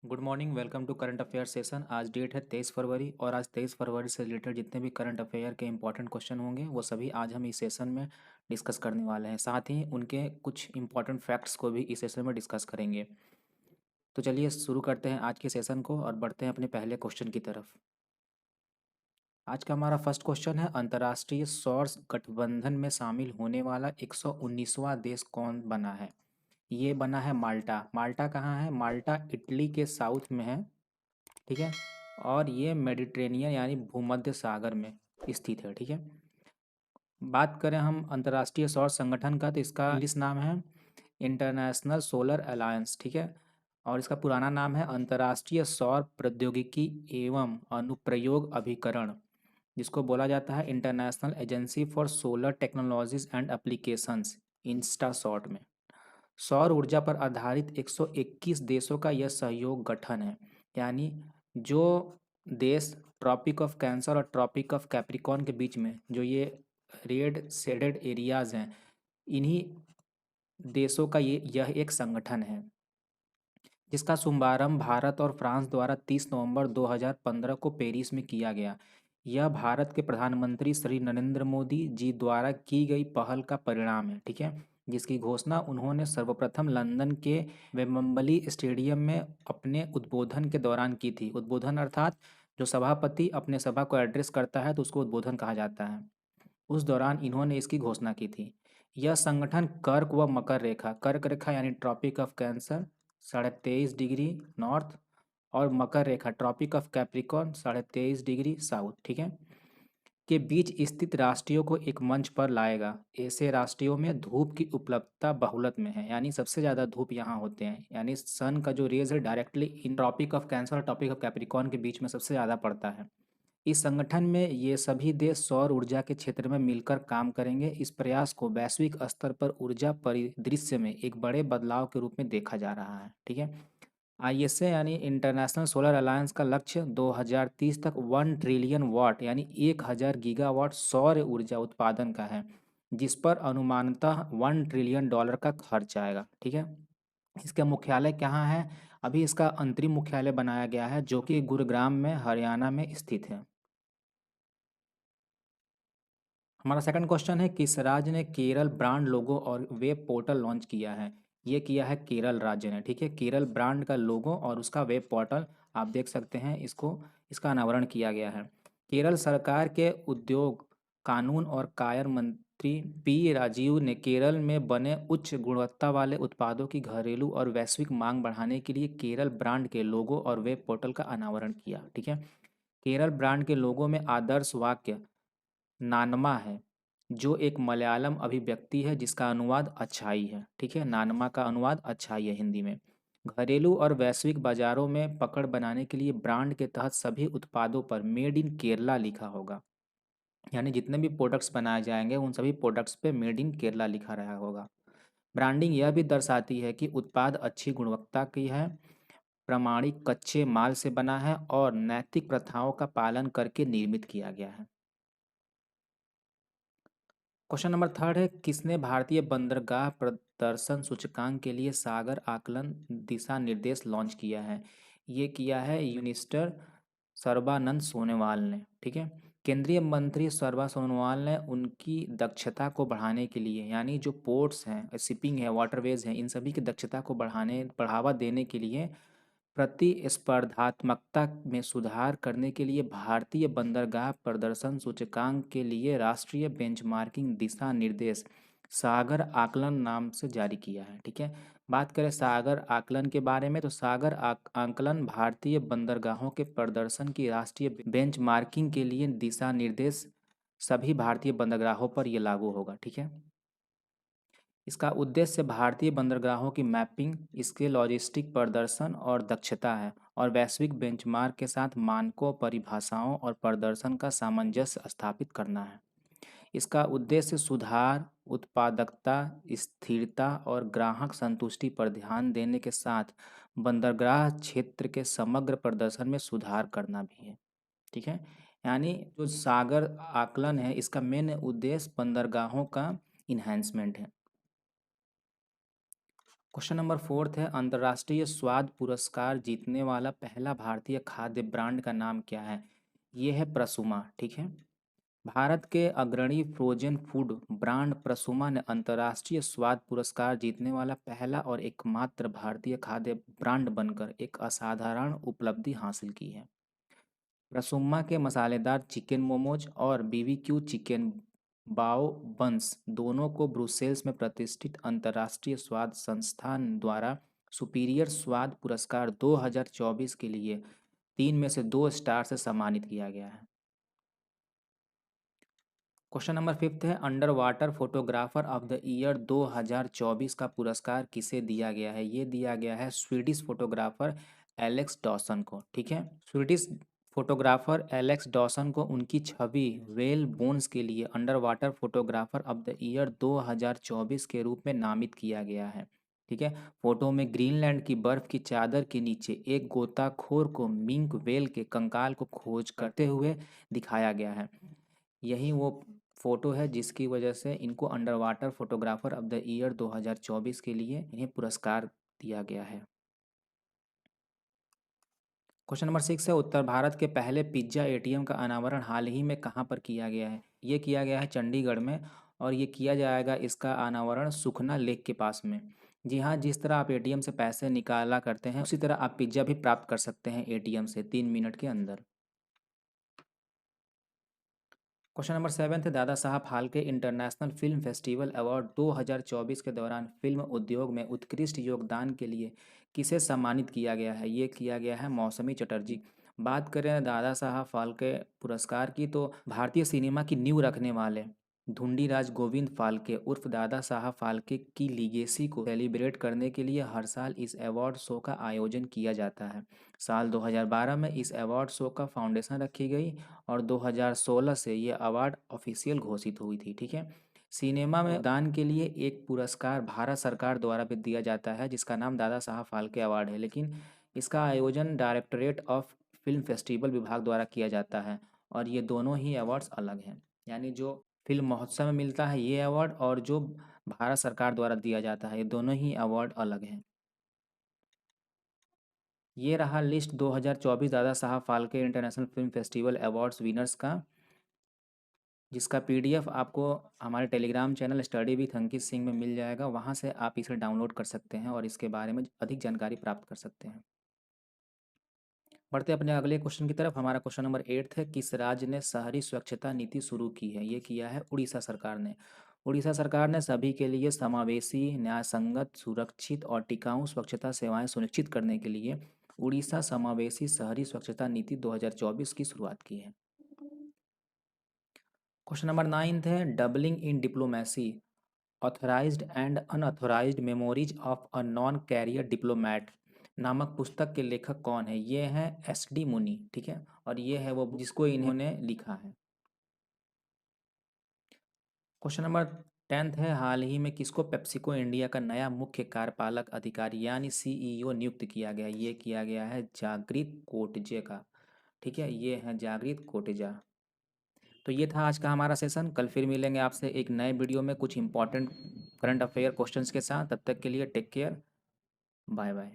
Good morning. Welcome to current affair session. आज date है 23 फरवरी और आज 23 फरवरी से रिलेटेड जितने भी करंट अफेयर के इंपॉर्टेंट क्वेश्चन होंगे वो सभी आज हम इस सेशन में डिस्कस करने वाले हैं। साथ ही उनके कुछ इंपॉर्टेंट फैक्ट्स को भी इस सेशन में डिस्कस करेंगे। तो चलिए शुरू करते हैं आज के सेशन को और बढ़ते हैं अपने पहले क्वेश्चन की तरफ। आज का हमारा फर्स्ट क्वेश्चन है, अंतर्राष्ट्रीय सौर गठबंधन में शामिल होने वाला 119वां देश कौन बना है? ये बना है माल्टा। माल्टा कहाँ है? माल्टा इटली के साउथ में है, ठीक है। और ये मेडिटेरेनियन यानी भूमध्य सागर में स्थित है, ठीक है। बात करें हम अंतर्राष्ट्रीय सौर संगठन का, तो इसका इंग्लिश नाम है इंटरनेशनल सोलर अलायंस, ठीक है। और इसका पुराना नाम है अंतर्राष्ट्रीय सौर प्रौद्योगिकी एवं अनुप्रयोग अभिकरण, जिसको बोला जाता है international agency for solar technologies and applications, Insta short में। सौर ऊर्जा पर आधारित 121 देशों का यह सहयोग गठन है। यानी जो देश ट्रॉपिक ऑफ कैंसर और ट्रॉपिक ऑफ कैप्रिकॉर्न के बीच में जो ये रेड शेडेड एरियाज हैं, इन्हीं देशों का यह एक संगठन है, जिसका शुभारंभ भारत और फ्रांस द्वारा 30 नवंबर 2015 को पेरिस में किया गया। यह भारत के प्रधानमंत्री श्री नरेंद्र मोदी जी द्वारा की गई पहल का परिणाम है, ठीक है, जिसकी घोषणा उन्होंने सर्वप्रथम लंदन के वेम्बली स्टेडियम में अपने उद्बोधन के दौरान की थी। उद्बोधन अर्थात जो सभापति अपने सभा को एड्रेस करता है तो उसको उद्बोधन कहा जाता है। उस दौरान इन्होंने इसकी घोषणा की थी। यह संगठन कर्क व मकर रेखा, कर्क रेखा यानी tropic of cancer 23.5 degree north और मकर रेखा tropic of Capricorn 23.5 degree south, ठीक है, के बीच स्थित राष्ट्रीय को एक मंच पर लाएगा। ऐसे राष्ट्रीयों में धूप की उपलब्धता बहुलत में है, यानी सबसे ज़्यादा धूप यहाँ होते हैं, यानी सन का जो रेज है directly in Tropic of Cancer और ट्रॉपिक ऑफ कैप्रिकॉर्न के बीच में सबसे ज़्यादा पड़ता है। इस संगठन में ये सभी देश सौर ऊर्जा के क्षेत्र में मिलकर काम करेंगे। इस प्रयास को वैश्विक स्तर पर ऊर्जा परिदृश्य में एक बड़े बदलाव के रूप में देखा जा रहा है, ठीक है। आईएसए यानी इंटरनेशनल सोलर अलायंस का लक्ष्य 2030 तक 1 ट्रिलियन वाट यानी 1000 गीगावाट सौर ऊर्जा उत्पादन का है, जिस पर अनुमानतः $1 ट्रिलियन का खर्च आएगा, ठीक है। इसका मुख्यालय कहाँ है? अभी इसका अंतरिम मुख्यालय बनाया गया है जो कि गुरुग्राम में हरियाणा में स्थित है। हमारा सेकंड क्वेश्चन है, किस राज्य ने केरल ब्रांड लोगो और वेब पोर्टल लॉन्च किया है? ये किया है केरल राज्य ने, ठीक है। केरल ब्रांड का लोगो और उसका वेब पोर्टल आप देख सकते हैं, इसका अनावरण किया गया है। केरल सरकार के उद्योग कानून और कायर मंत्री पी राजीव ने केरल में बने उच्च गुणवत्ता वाले उत्पादों की घरेलू और वैश्विक मांग बढ़ाने के लिए केरल ब्रांड के लोगो और वेब पोर्टल का अनावरण किया, ठीक है। केरल ब्रांड के लोगो में आदर्श वाक्य नानमा है, जो एक मलयालम अभिव्यक्ति है जिसका अनुवाद अच्छाई है, ठीक है। नानमा का अनुवाद अच्छाई है हिंदी में। घरेलू और वैश्विक बाजारों में पकड़ बनाने के लिए ब्रांड के तहत सभी उत्पादों पर मेड इन केरला लिखा होगा, यानी जितने भी प्रोडक्ट्स बनाए जाएंगे उन सभी प्रोडक्ट्स पे मेड इन केरला लिखा रहा होगा। ब्रांडिंग यह भी दर्शाती है कि उत्पाद अच्छी गुणवत्ता की है, प्रमाणिक कच्चे माल से बना है और नैतिक प्रथाओं का पालन करके निर्मित किया गया है। क्वेश्चन नंबर थर्ड है, किसने भारतीय बंदरगाह प्रदर्शन सूचकांक के लिए सागर आकलन दिशा निर्देश लॉन्च किया है? ये किया है यूनिस्टर सर्बानंद सोनोवाल ने, ठीक है। केंद्रीय मंत्री सर्बा सोनोवाल ने उनकी दक्षता को बढ़ाने के लिए, यानी जो पोर्ट्स हैं, शिपिंग है, वाटरवेज हैं, इन सभी की दक्षता को बढ़ावा देने के लिए प्रतिस्पर्धात्मकता में सुधार करने के लिए भारतीय बंदरगाह प्रदर्शन सूचकांक के लिए राष्ट्रीय बेंचमार्किंग दिशा निर्देश सागर आकलन नाम से जारी किया है, ठीक है। बात करें सागर आकलन के बारे में, तो सागर आकलन भारतीय बंदरगाहों के प्रदर्शन की राष्ट्रीय बेंचमार्किंग के लिए दिशा निर्देश सभी भारतीय बंदरगाहों पर यह लागू होगा, ठीक है। इसका उद्देश्य भारतीय बंदरगाहों की मैपिंग, इसके लॉजिस्टिक प्रदर्शन और दक्षता है और वैश्विक बेंचमार्क के साथ मानकों, परिभाषाओं और प्रदर्शन का सामंजस्य स्थापित करना है। इसका उद्देश्य सुधार, उत्पादकता, स्थिरता और ग्राहक संतुष्टि पर ध्यान देने के साथ बंदरगाह क्षेत्र के समग्र प्रदर्शन में सुधार करना भी है, ठीक है। यानी जो सागर आकलन है इसका मेन उद्देश्य बंदरगाहों का इन्हेंसमेंट है। क्वेश्चन नंबर 4 है, अंतर्राष्ट्रीय स्वाद पुरस्कार जीतने वाला पहला भारतीय खाद्य ब्रांड का नाम क्या है? ये है प्रसुमा। ठीक है। भारत के अग्रणी फ्रोजन फूड ब्रांड प्रसुमा ने अंतर्राष्ट्रीय स्वाद पुरस्कार जीतने वाला पहला और एकमात्र भारतीय खाद्य ब्रांड बनकर एक असाधारण उपलब्धि हासिल की है। प्रसुम्मा के मसालेदार चिकन मोमोज और बीबीक्यू चिकन बाओ बंस दोनों को ब्रुसेल्स में प्रतिष्ठित अंतर्राष्ट्रीय स्वाद संस्थान द्वारा सुपीरियर स्वाद पुरस्कार 2024 के लिए 3 में से 2 स्टार से सम्मानित किया गया है। क्वेश्चन नंबर 5 है, under water photographer of the year 2024 का पुरस्कार किसे दिया गया है? ये दिया गया है स्वीडिश फोटोग्राफर एलेक्स डॉसन को। ठीक है। स्वीडिश फोटोग्राफर एलेक्स डॉसन को उनकी छवि वेल बोन्स के लिए under water photographer of the year 2024 के रूप में नामित किया गया है। ठीक है। फोटो में ग्रीनलैंड की बर्फ की चादर के नीचे एक गोताखोर को मिंक वेल के कंकाल को खोज करते हुए दिखाया गया है। यही वो फोटो है जिसकी वजह से इनको under water photographer of the year 2024 के लिए इन्हें पुरस्कार दिया गया है। क्वेश्चन नंबर 6 है, उत्तर भारत के पहले पिज्ज़ा एटीएम का अनावरण हाल ही में कहाँ पर किया गया है? ये किया गया है चंडीगढ़ में, और ये किया जाएगा इसका अनावरण सुखना लेक के पास में। जी हाँ, जिस तरह आप एटीएम से पैसे निकाला करते हैं उसी तरह आप पिज्ज़ा भी प्राप्त कर सकते हैं एटीएम से 3 मिनट के अंदर। क्वेश्चन नंबर 7 है, Dada Saheb Phalke international film festival award 2024 के दौरान फिल्म उद्योग में उत्कृष्ट योगदान के लिए किसे सम्मानित किया गया है? ये किया गया है मौसमी चटर्जी। बात करें दादा साहब फाल्के पुरस्कार की तो भारतीय सिनेमा की नींव रखने वाले धुंडीराज गोविंद फाल्के उर्फ दादा साहब फाल्के की लीगेसी को सेलिब्रेट करने के लिए हर साल इस अवार्ड शो का आयोजन किया जाता है। साल 2012 में इस अवार्ड शो का फाउंडेशन रखी गई और 2016 से ये अवार्ड ऑफिशियल घोषित हुई थी। ठीक है। सिनेमा में दान के लिए एक पुरस्कार भारत सरकार द्वारा भी दिया जाता है जिसका नाम दादा साहब फाल्के अवार्ड है, लेकिन इसका आयोजन डायरेक्टरेट ऑफ फिल्म फेस्टिवल विभाग द्वारा किया जाता है और ये दोनों ही अवार्ड्स अलग हैं। यानी जो फिल्म महोत्सव में मिलता है ये अवार्ड और जो भारत सरकार द्वारा दिया जाता है ये दोनों ही अवार्ड अलग हैं। ये रहा list 2024 Dada Saheb Phalke international film festival awards winners का, जिसका पीडीएफ आपको हमारे Telegram channel study with Ankit Singh में मिल जाएगा। वहाँ से आप इसे डाउनलोड कर सकते हैं और इसके बारे में अधिक जानकारी प्राप्त कर सकते हैं। बढ़ते अपने अगले क्वेश्चन की तरफ। हमारा क्वेश्चन नंबर 8 है, किस राज्य ने शहरी स्वच्छता नीति शुरू की है? ये किया है उड़ीसा सरकार ने। उड़ीसा सरकार ने सभी के लिए समावेशी, न्यायसंगत, सुरक्षित और टिकाऊ स्वच्छता सेवाएं सुनिश्चित करने के लिए उड़ीसा समावेशी शहरी स्वच्छता नीति 2024 की शुरुआत की है। क्वेश्चन नंबर 9 है, doubling in diplomacy authorised and unauthorised memories of a non career diplomat नामक पुस्तक के लेखक कौन है? ये है एस.डी. मुनी। ठीक है। और ये है वो जिसको इन्होंने लिखा है। क्वेश्चन नंबर 10 है, हाल ही में किसको पेप्सिको इंडिया का नया मुख्य कार्यपालक अधिकारी यानी सीईओ नियुक्त किया गया? ये किया गया है जागृत कोटजे का। ठीक है। ये है जागृत कोटेजा। तो ये था आज का हमारा सेशन। कल फिर मिलेंगे आपसे एक नए वीडियो में कुछ इंपॉर्टेंट करंट अफेयर क्वेश्चंस के साथ। तब तक के लिए टेक केयर। Bye bye.